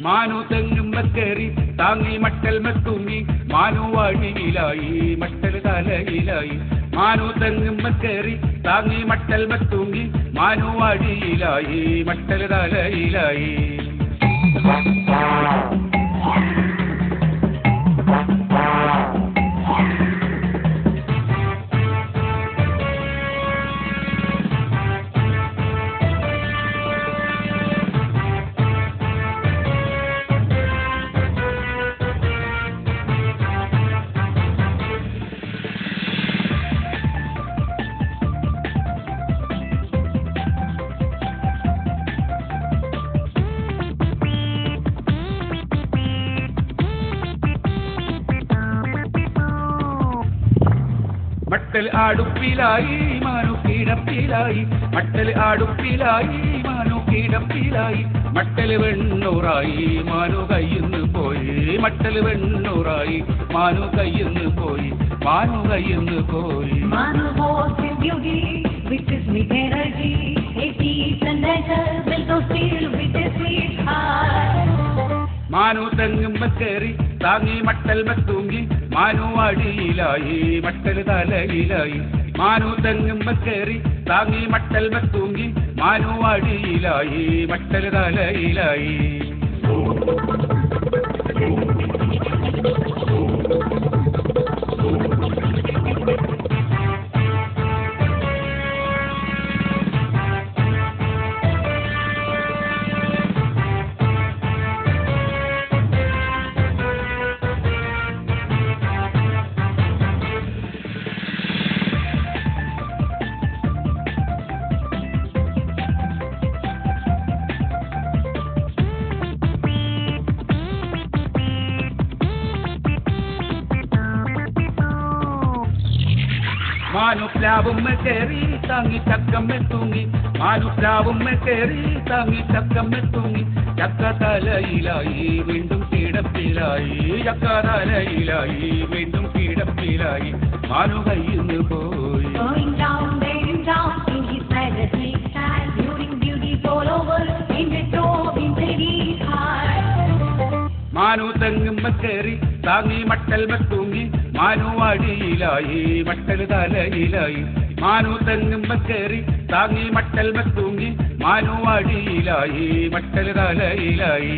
മാനു തെങ്ങുമ്പക്കേറി താങ്ങി മട്ടൽ മെത്തൂങ്ങി മാനു വഴിയിലായി മട്ടൽ തലയിലായി മാനു തെങ്ങുമ്പക്കേറി താങ്ങി മട്ടൽ മെത്തൂങ്ങി മാനു വഴിയിലായി മട്ടൽ തലയിലായി മട്ടൽ ആടുപ്പിലായി മാനു കിടപ്പിലായി മട്ടൽ ആടുപ്പിലായി മാനു കിടപ്പിലായി മട്ടൽ വെണ്ണൂറായി മാനു കയ്യിന്ന് പോയി മട്ടൽ വെണ്ണൂറായി മാനു കയ്യിന്ന് പോയി മാനു കയ്യിന്ന് പോയി മാനു തെങ്ങുമ്പക്കേറി താങ്ങി മട്ടൽ മെത്തൂങ്ങി മാനു വഴിയിലായി മട്ടൽ തലയിലായി മാനു തെങ്ങുമ്പക്കേറി താങ്ങി മട്ടൽ മെത്തൂങ്ങി മാനു വഴിയിലായി മട്ടൽ തലയിലായി മാനു പ്ലാവും കയറി താങ്ങി ചക്കമ്മ തൂങ്ങി മാനു പ്ലാവും കയറി താങ്ങി ചക്കമ്മ തൂങ്ങി ചക്ക തലയിലായി വീണ്ടും കിടപ്പിലായി ചക്ക തലയിലായി വീണ്ടും കിടപ്പിലായി മാനു കയ്യിന്ന് പോയി മാനു തെങ്ങുമ്പക്കേറി താങ്ങി മട്ടൽ മെത്തൂങ്ങി മാനു വഴിയിലായി മട്ടൽ തലയിലായി മാനു തെങ്ങുമ്പക്കേറി താങ്ങി മട്ടൽ മെത്തൂങ്ങി മാനു വഴിയിലായി മട്ടൽ തലയിലായി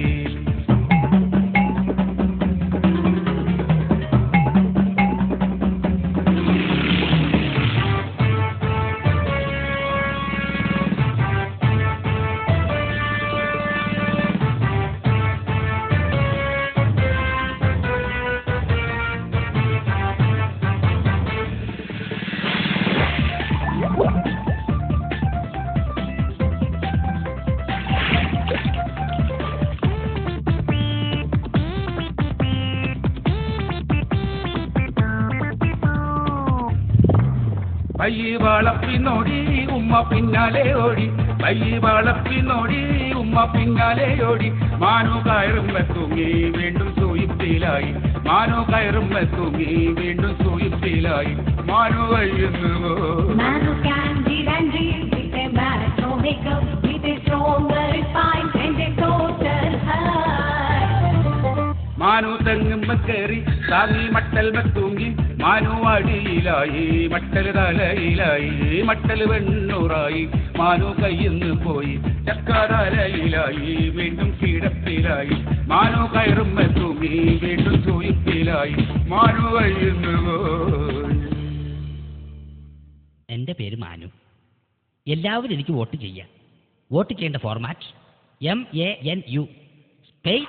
പയ്യ വളപ്പിനോടി ഉമ്മ പിന്നാലെ ഓടി പയ്യ വളപ്പിനോടി ഉമ്മ പിന്നാലെ ഓടി മാനു കയറും തൂങ്ങി വീണ്ടും സൂയിപ്പിലായി മാനു കയറും തൂങ്ങി വീണ്ടും സൂയിപ്പിലായി മാനു കയ്യിന്ന് മാനു തെങ്ങുമ്പക്കേറി താങ്ങി മട്ടൽ മെത്തൂങ്ങി മാനു വഴിയിലായി മട്ടൽ തലയിലായി മട്ടൽ വെണ്ണൂറായി മാനു കയ്യിന്ന് പോയി ചക്ക തലയിലായി വീണ്ടും കിടപ്പിലായി മാനു കയറും തൂങ്ങി വീണ്ടും സൂയിപ്പിലായി മാനു കയ്യിന്ന് പോയി. എൻ്റെ പേര് മാനു. എല്ലാവരും എനിക്ക് വോട്ട് ചെയ്യാം. വോട്ട് ചെയ്യേണ്ട ഫോർമാറ്റ് MANU. സ്പേസ്